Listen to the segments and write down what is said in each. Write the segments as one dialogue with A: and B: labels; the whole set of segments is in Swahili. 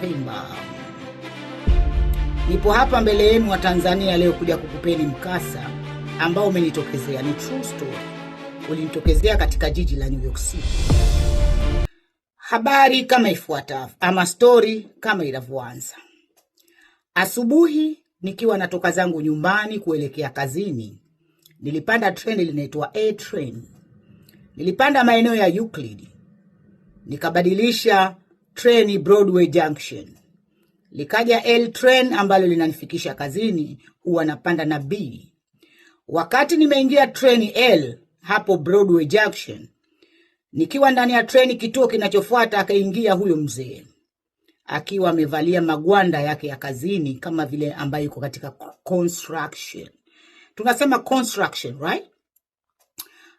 A: Pemba. Nipo hapa mbele yenu wa Tanzania leo kuja kukupeni mkasa ambao umenitokezea. Ni true story. Ulinitokezea katika jiji la New York City. Habari kama ifuatavyo, ama story kama inavyoanza. Asubuhi nikiwa natoka zangu nyumbani kuelekea kazini, nilipanda treni linaitwa A train. Nilipanda maeneo ya Euclid. Nikabadilisha treni Broadway Junction. Likaja L train ambalo linanifikisha kazini, huwa napanda na B. Wakati nimeingia treni L hapo Broadway Junction, nikiwa ndani ya treni, kituo kinachofuata akaingia huyo mzee akiwa amevalia magwanda yake ya kazini kama vile ambayo yuko katika construction. Tunasema construction, right?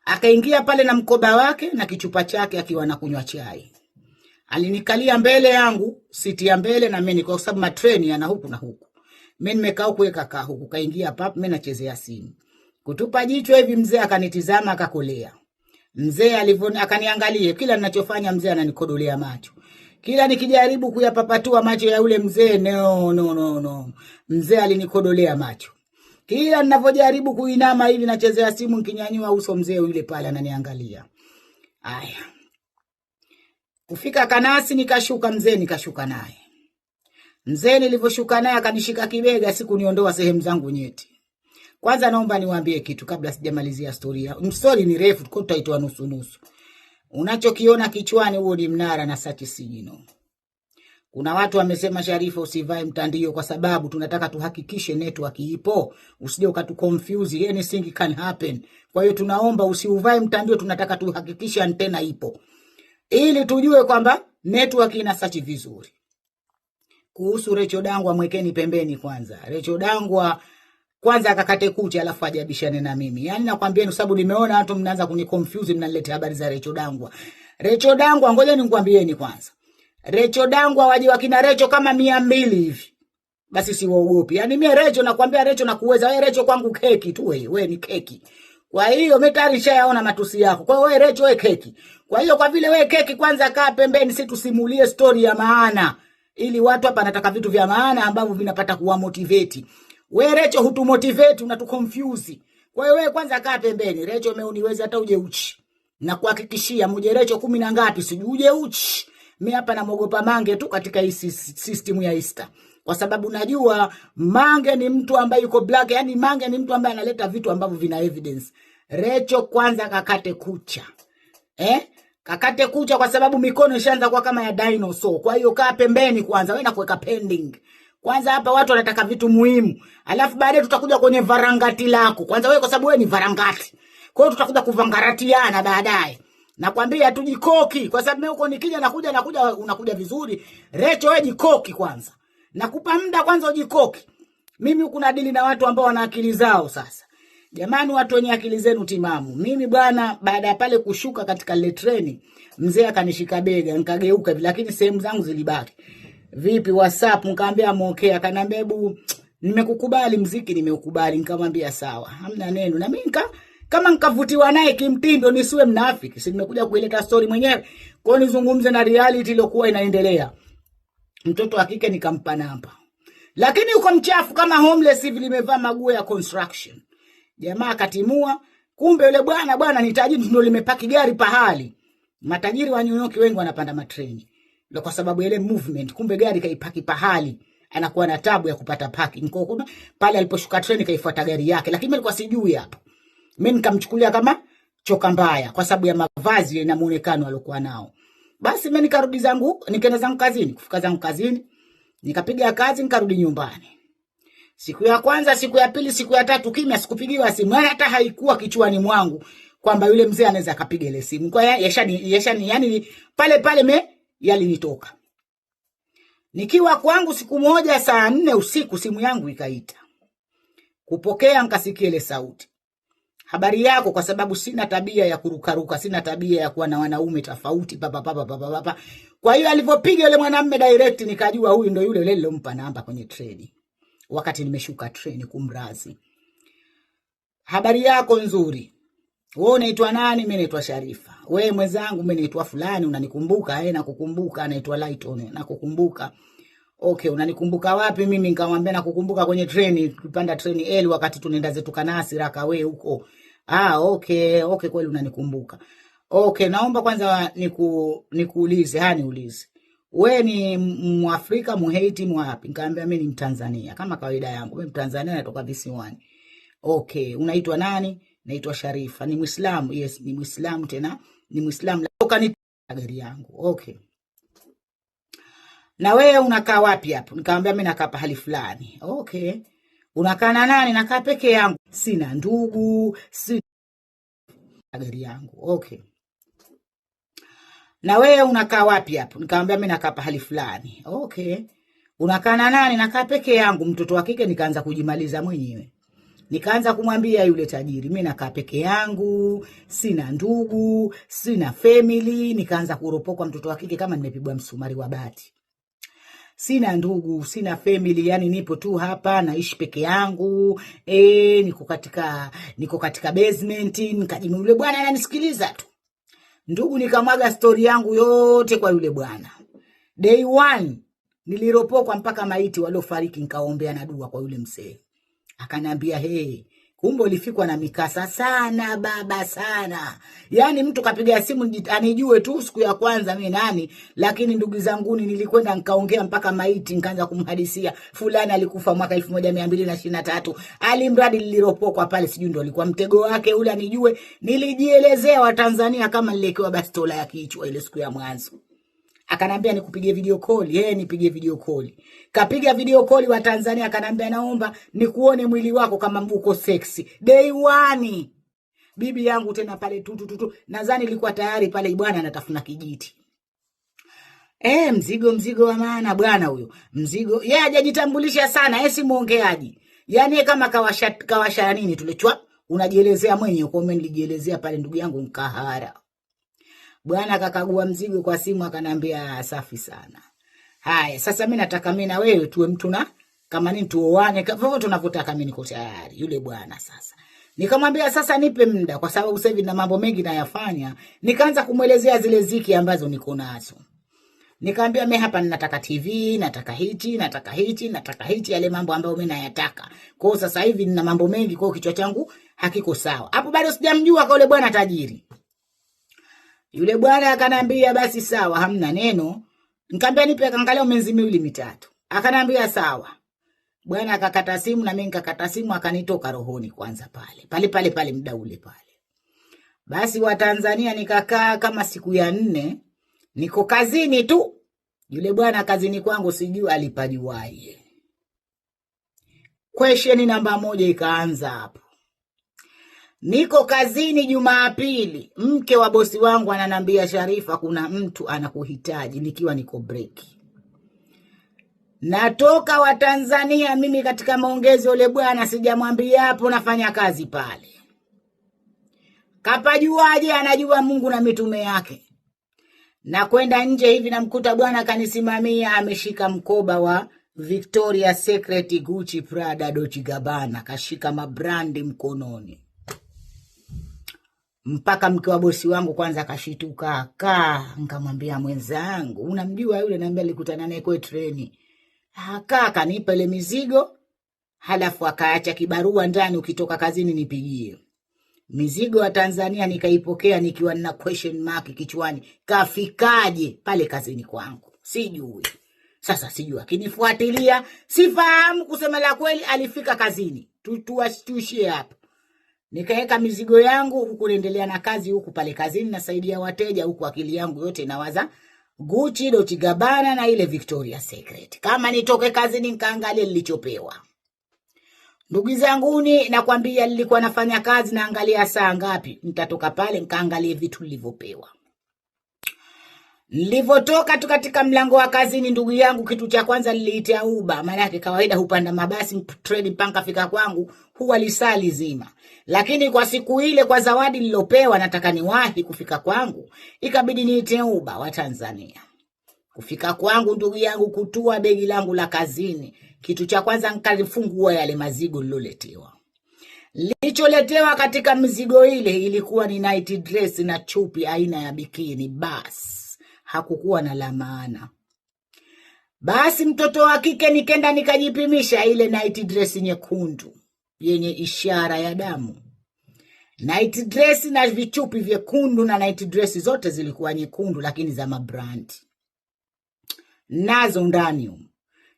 A: Akaingia pale na mkoba wake na kichupa chake akiwa anakunywa chai. Alinikalia mbele yangu, siti ya mbele, na mimi kwa sababu matreni yana huku na huku. Mimi nimekaa huku kaa huku, kaingia pap, mimi nachezea simu. Kutupa jicho hivi mzee akanitizama akakolea. Mzee akaniangalia, kila ninachofanya mzee ananikodolea macho. Kila nikijaribu kuyapapatua macho ya yule mzee, no. Mzee alinikodolea macho. Kila ninapojaribu kuinama hivi nachezea simu, nikinyanyua uso, mzee yule pale ananiangalia. Aya. Kufika Kanasi nikashuka, mzee nikashuka naye. Mzee nilivyoshuka naye akanishika kibega, sikuniondoa sehemu zangu nyeti. Kwanza naomba niwaambie kitu kabla sijamalizia story. Story ni refu, tutaitoa nusu nusu. Unachokiona kichwani huo ni mnara na sati sigino. Kuna watu wamesema, Sharifa, usivae mtandio kwa sababu tunataka tuhakikishe network ipo. Usije ukatuconfuse, anything can happen. Kwa hiyo tunaomba usiuvae mtandio, tunataka tuhakikishe antena ipo, ili tujue kwamba network ina search vizuri. Kuhusu Recho Dangwa, mwekeni pembeni kwanza. Recho Dangwa kwanza akakate kucha alafu ajabishane na mimi. Yaani nakwambia, sababu nimeona watu mnaanza kuniconfuse, mnaniletea habari za Recho Dangwa. Recho Dangwa, ngoja nikwambieni kwanza. Recho Dangwa waje wakina Recho kama 200 hivi. Basi siwaogopi. Yaani mimi Recho nakwambia, Recho nakuweza. Wewe Recho kwangu keki tu, wewe ni keki. Kwa hiyo mimi nishayaona matusi yako. Kwa hiyo wewe Recho, wewe keki. Kwa hiyo kwa vile wewe keki, kwanza kaa pembeni, si tusimulie story ya maana. Ili watu hapa nataka vitu vya maana ambavyo vinapata kuwa motivate. Wewe Recho hutumotivate, unatuconfuse. Kwa hiyo wewe kwanza kaa pembeni. Recho umeuniweza hata uje uchi. Na kuhakikishia muje Recho 10 na ngapi sijui uje uchi. Mimi hapa namogopa Mange tu katika hii system ya Easter. Kwa sababu najua Mange ni mtu ambaye yuko black, yani Mange ni mtu ambaye analeta vitu ambavyo vina evidence. Recho kwanza kakate kucha. Kakate kucha kwa sababu mikono ishaanza kuwa kama ya dinosaur. Kwa hiyo kaa pembeni kwanza, wewe na kuweka pending. Kwanza hapa watu wanataka vitu muhimu. Alafu baadaye tutakuja kwenye varangati lako. Kwanza wewe kwa sababu wewe ni varangati. Kwa hiyo tutakuja kuvangaratiana baadaye. Nakwambia tujikoki kwa sababu mimi huko nikija nakuja unakuja vizuri. Recho wewe jikoki kwanza. Nakupa muda kwanza ujikoki. Mimi huko nadili na watu ambao wana akili zao sasa. Jamani, watu wenye akili zenu timamu. Mimi bwana, baada ya pale kushuka katika ile treni, mzee akanishika bega, nikageuka hivi, lakini sehemu zangu zilibaki. Vipi WhatsApp? Nikamwambia amokea. Akaniambia hebu nimekukubali mziki, nimeukubali. Nikamwambia sawa, hamna neno. Na mimi kama nikavutiwa naye kimtindo, nisiwe mnafiki. Si nimekuja kuileta story mwenyewe. Kwa hiyo nizungumze na reality iliyokuwa inaendelea. Mtoto wa kike nikampa namba. Lakini uko mchafu kama homeless hivi, limevaa maguo ya construction. Jamaa akatimua, kumbe yule bwana ni tajiri, ndio limepaki gari pahali. Matajiri wa New York wengi wanapanda matreni. Ndio kwa sababu ile movement, kumbe gari kaipaki pahali, anakuwa na tabu ya kupata parking. Kwa hiyo pale aliposhuka treni kaifuata gari yake, lakini mimi nilikuwa sijui hapo. Mimi nikamchukulia kama choka mbaya kwa sababu ya mavazi na muonekano aliokuwa nao. Basi mimi nikarudi zangu, nikaenda zangu kazini. Kufika zangu kazini, nikapiga kazi, nikarudi nyumbani. Siku ya kwanza, siku ya pili, siku ya tatu kimya, sikupigiwa simu. Hata haikuwa kichwani mwangu kwamba yule mzee anaweza akapiga ile simu. Kwa hiyo yashani yani pale yalinitoka. Nikiwa kwangu siku moja saa 4 usiku simu yangu ikaita. Kupokea nikasikia ile sauti. Habari yako, kwa sababu sina tabia ya kurukaruka, sina tabia ya kuwa na wanaume tofauti papa. Kwa hiyo alipopiga yule mwanamume direct nikajua huyu ndio yule nilompa namba kwenye treni. Wakati nimeshuka treni kumrazi. Habari yako nzuri. Wewe unaitwa nani? Mimi naitwa Sharifa. Wewe mwenzangu mimi naitwa fulani, unanikumbuka? Nakukumbuka. Anaitwa Lighton, nakukumbuka. Okay, unanikumbuka wapi? Mimi nikamwambia nakukumbuka kwenye treni, tupanda treni L wakati tunaenda zetu Kanasi Rakawe huko. Okay, kweli unanikumbuka. Okay, naomba kwanza nikuulize, niulize. We ni Mwafrika, Muhaiti, mwapi? Nikamwambia mimi ni Mtanzania. Kama kawaida yangu, mimi Mtanzania natoka visiwani. Okay, unaitwa nani? Naitwa Sharifa. Ni Muislamu? Yes, ni Muislamu tena. Ni Muislamu. Natoka ni gari yangu. Okay. Na wewe unakaa wapi hapo? Nikamwambia mimi nakaa pahali fulani. Okay. Unakaa na nani? Nakaa peke yangu. Sina ndugu, si gari yangu. Okay. Na wewe unakaa wapi hapo? Nikamwambia mimi nakaa pahali fulani. Okay. Unakaa na nani? Nakaa peke yangu, mtoto wa kike. Nikaanza kujimaliza mwenyewe. Nikaanza kumwambia yule tajiri, mimi nakaa peke yangu, sina ndugu, sina family. Nikaanza kuropokwa mtoto wa kike kama nimepigwa msumari wa bati. Sina ndugu, sina family, yani nipo tu hapa naishi peke yangu. Niko katika basement. Nikajimu yule bwana ananisikiliza tu. Ndugu, nikamwaga story yangu yote kwa yule bwana. Day 1 niliropokwa mpaka maiti waliofariki nikaombea na dua kwa yule mzee. Akanambia, kumbe ulifikwa na mikasa sana baba sana. Yani mtu kapiga simu anijue tu siku ya kwanza mimi nani, lakini ndugu zanguni nilikwenda nikaongea mpaka maiti, nikaanza kumhadisia fulani alikufa mwaka 1223. Alimradi niliropokwa pale, sijui ndio alikuwa mtego wake ule anijue. Nilijielezea Watanzania kama nililekewa bastola ya kichwa ile siku ya mwanzo. Akanambia nikupigie video call. Nipige video call. Kapiga video call wa Tanzania, akanambia naomba nikuone mwili wako kama uko sexy. Day 1. Bibi yangu tena pale tu. Nadhani ilikuwa tayari pale bwana anatafuna kijiti. Mzigo wa maana bwana huyo. Mzigo. Yeye hajajitambulisha sana, si muongeaji. Yaani kama kawasha nini tulichwa unajielezea mwenyewe, kwa mimi nilijielezea pale ndugu yangu Nkahara. Bwana akakagua mzigo kwa simu, akanambia safi sana. Haya, sasa mimi nataka mimi na wewe tuwe mtu na kama nini tuoane kama tunavyotaka, mimi niko tayari. Yule bwana sasa. Nikamwambia sasa nipe muda kwa sababu sasa hivi na mambo mengi nayafanya. Nikaanza kumuelezea zile ziki ambazo niko nazo. Nikamwambia mimi hapa ninataka TV, nataka hichi, yale mambo ambayo mimi nayataka. Kwa hiyo sasa hivi nina mambo mengi, kwa hiyo kichwa changu hakiko sawa. Hapo bado sijamjua kwa yule bwana tajiri. Yule bwana akanambia basi sawa, hamna neno. Nikamwambia nipe angalau miezi 2-3. Akanambia sawa. Bwana akakata simu na mimi nikakata simu, akanitoka rohoni kwanza pale muda ule pale. Basi wa Tanzania nikakaa kama siku ya 4, niko kazini tu. Yule bwana kazini kwangu sijui alipajuaje. Question namba 1 ikaanza hapo. Niko kazini Jumapili, mke wa bosi wangu ananambia Sharifa kuna mtu anakuhitaji, nikiwa niko break. Natoka wa Tanzania mimi katika maongezi yule bwana sijamwambia hapo nafanya kazi pale. Kapajuaje? Anajua Mungu na mitume yake. Na kwenda nje hivi namkuta bwana kanisimamia, ameshika mkoba wa Victoria's Secret, Gucci, Prada, Dolce Gabbana, kashika mabrandi mkononi. Mpaka mke wa bosi wangu kwanza akashituka. Nikamwambia mwenzangu, unamjua yule? Naambia nilikutana naye kwa treni. Kanipa ile mizigo, halafu akaacha kibarua ndani, ukitoka kazini nipigie. Mizigo wa Tanzania nikaipokea nikiwa na question mark kichwani. Kafikaje pale kazini kwangu? Sijui. Sasa sijui akinifuatilia, sifahamu kusema la kweli. Alifika kazini. Tushie hapa. Nikaeka mizigo yangu huku naendelea na kazi huku pale kazini, nasaidia wateja huku, akili yangu yote inawaza Gucci, Dolce Gabbana na ile Victoria's Secret. Kama nitoke kazini nikaangalia nilichopewa. Ndugu zanguni nakwambia nilikuwa nafanya kazi naangalia saa ngapi. Nitatoka pale nikaangalie vitu nilivyopewa. Nilivotoka tu katika mlango wa kazini, ndugu yangu, kitu cha kwanza niliitia Uber. Maana yake kawaida hupanda mabasi treni mpaka fika kwangu huwa lisali zima. Lakini kwa siku ile kwa zawadi nilopewa nataka niwahi kufika kwangu, ikabidi niite Uber wa Tanzania. Kufika kwangu ndugu yangu, kutua begi langu la kazini, kitu cha kwanza nikalifungua yale mazigo niloletewa. Nilicholetewa katika mzigo ile ilikuwa ni night dress na chupi aina ya bikini bas. Hakukuwa na la maana. Basi mtoto wa kike nikenda nikajipimisha ile night dress nyekundu yenye ishara ya damu. Night dress na vichupi vyekundu na night dress zote zilikuwa nyekundu lakini za mabrandi. Nazo ndani.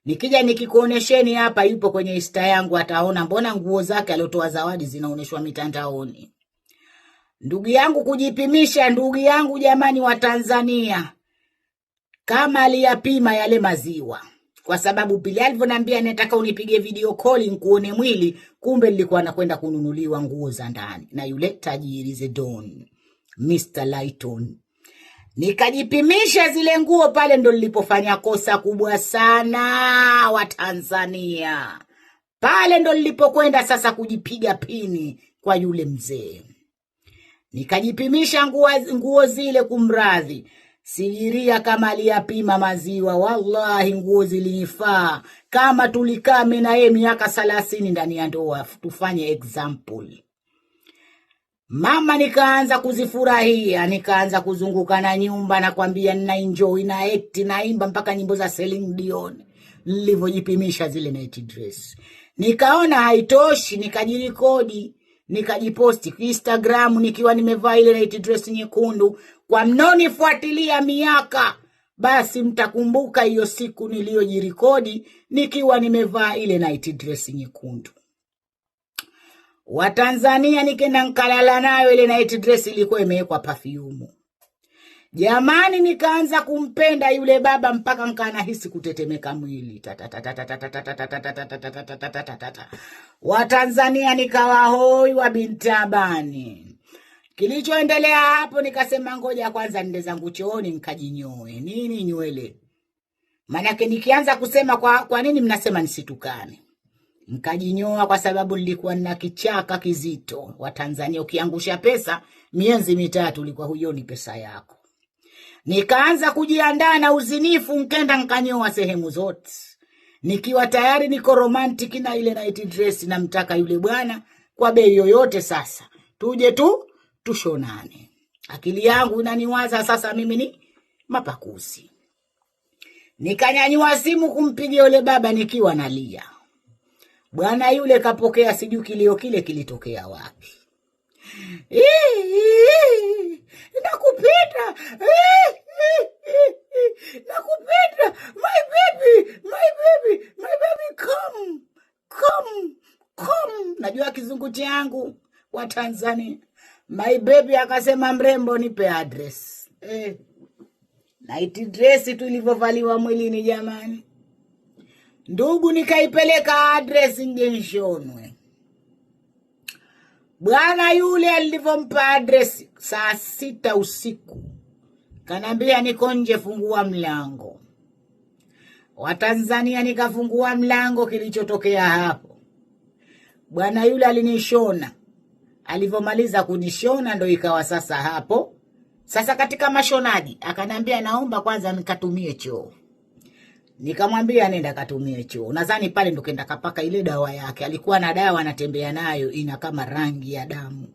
A: Nikija nikikuonesheni hapa yupo kwenye Insta yangu ataona mbona nguo zake aliotoa zawadi zinaoneshwa mitandaoni. Ndugu yangu kujipimisha, ndugu yangu jamani wa Tanzania. Kama aliyapima yale maziwa. Kwa sababu pili alivyoniambia nataka unipige video call nikuone mwili, kumbe nilikuwa nakwenda kununuliwa nguo za ndani na yule tajiri Zedon, Mr. Lighton. Nikajipimisha zile nguo pale ndo nilipofanya kosa kubwa sana wa Tanzania. Pale ndo nilipokwenda sasa kujipiga pini kwa yule mzee. Nikajipimisha nguo zile kumradhi. Sijiria kama aliyapima maziwa, wallahi nguo zilinifaa. Kama tulikaa mimi na yeye miaka 30 ndani ya ndoa, tufanye example. Mama nikaanza kuzifurahia, nikaanza kuzunguka na nyumba na kwambia nina enjoy na act naimba mpaka nyimbo za Celine Dion. Nilivyojipimisha zile night dress. Nikaona haitoshi, nikajirekodi, nikajiposti kwa Instagram nikiwa nimevaa ile night dress nyekundu. Kwa mnonifuatilia miaka, basi mtakumbuka hiyo siku niliyojirekodi nikiwa nimevaa ile night dress nyekundu. Wa Tanzania nikenda nkalala nayo ile night dress ilikuwa imewekwa perfume. Jamani nikaanza kumpenda yule baba mpaka nkanahisi kutetemeka mwili. Wa Tanzania nikawa hoi wa bintabani. Kilichoendelea hapo nikasema ngoja kwanza nende zangu chooni nikajinyoe. Nini nywele? Manake nikianza kusema kwa nini mnasema nisitukane? Nikajinyoa kwa sababu nilikuwa na kichaka kizito. Wa Tanzania ukiangusha pesa miezi 3 ulikuwa huyoni pesa yako. Nikaanza kujiandaa na uzinifu nkenda nkanyoa sehemu zote. Nikiwa tayari niko romantic na ile night dress na mtaka yule bwana kwa bei yoyote sasa. Tuje tushonane. Akili yangu inaniwaza sasa mimi ni mapakuzi. Nikanyanyua simu kumpigia yule baba nikiwa nalia. Bwana yule kapokea sijui kilio kile kilitokea wapi. Nakupenda. Nakupenda. My baby, come. Najua kizungu changu wa Tanzania. My baby akasema mrembo nipe address. Night dress tu ilivyovaliwa mwilini jamani. Ndugu nikaipeleka address ngenshonwe. Bwana yule alivyompa address saa 6 usiku. Kanambia niko nje fungua mlango. Wa Tanzania nikafungua mlango kilichotokea hapo. Bwana yule alinishona. Alivyomaliza kunishona ndo ikawa sasa hapo. Sasa katika mashonaji akanambia naomba kwanza nikatumie choo. Nikamwambia nenda katumie choo. Nadhani pale ndo kenda kapaka ile dawa yake. Alikuwa na dawa anatembea nayo ina kama rangi ya damu.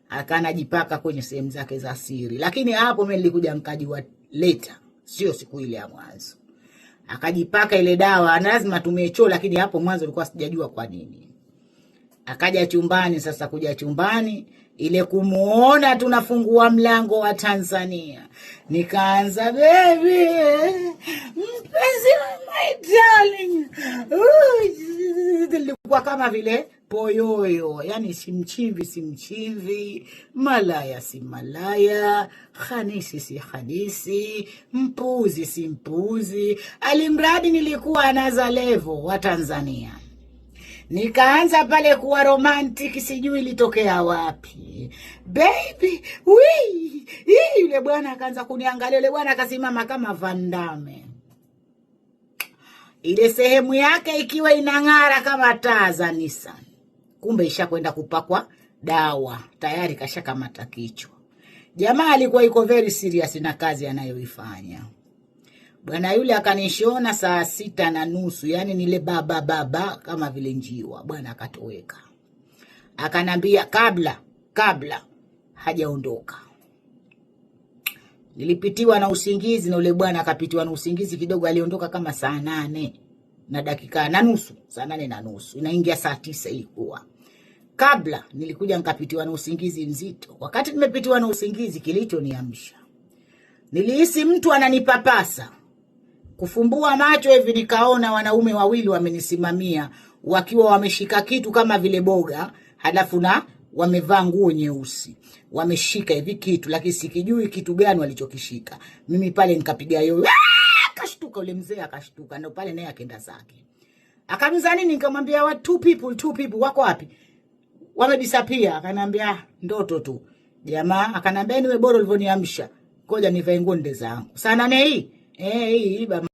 A: Akanajipaka kwenye sehemu zake za siri. Lakini hapo mimi nilikuja nikajua later, sio siku ile ya mwanzo. Akajipaka ile dawa, lazima atumie choo lakini hapo mwanzo nilikuwa sijajua kwa nini. Akaja chumbani sasa kuja chumbani ile kumuona tunafungua mlango wa Tanzania. Nikaanza baby, mpenzi my darling. Nilikuwa kama vile poyoyo, yani simchivi, malaya si malaya, khanisi si khanisi, mpuzi si mpuzi. Alimradi nilikuwa anaza level wa Tanzania. Nikaanza pale kuwa romantic sijui ilitokea wapi. Baby, yule bwana akaanza kuniangalia, yule bwana akasimama kama Van Damme. Ile sehemu yake ikiwa inang'ara kama taa za Nissan. Kumbe ishakwenda kupakwa dawa. Tayari kashakamata kichwa. Jamaa alikuwa yuko very serious na kazi anayoifanya. Bwana yule akanishona saa 6:30, yani nile baba kama vile njiwa. Bwana akatoweka. Akanambia kabla hajaondoka. Nilipitiwa na usingizi na ule bwana akapitiwa na usingizi kidogo, aliondoka kama saa 8 na dakika na nusu, saa 8 na nusu. Inaingia saa 9 ilikuwa. Kabla nilikuja nikapitiwa na usingizi mzito. Wakati nimepitiwa na usingizi, kilichoniamsha, nilihisi mtu ananipapasa. Kufumbua macho hivi nikaona wanaume wawili wamenisimamia wakiwa wameshika kitu kama vile boga, halafu na wamevaa nguo nyeusi. Wameshika hivi kitu lakini sikijui kitu gani walichokishika. Mimi pale nikapiga yoyo. Akashtuka ule mzee, akashtuka, ndio pale naye akaenda zake. Akaniuliza nini, nikamwambia two people wako wapi? Wamedisappear. Akaniambia ndoto tu. Jamaa akaniambia niwe bora ulivyoniamsha. Ngoja nivae nguo nde zangu. Saa 8 hii. Hii baba.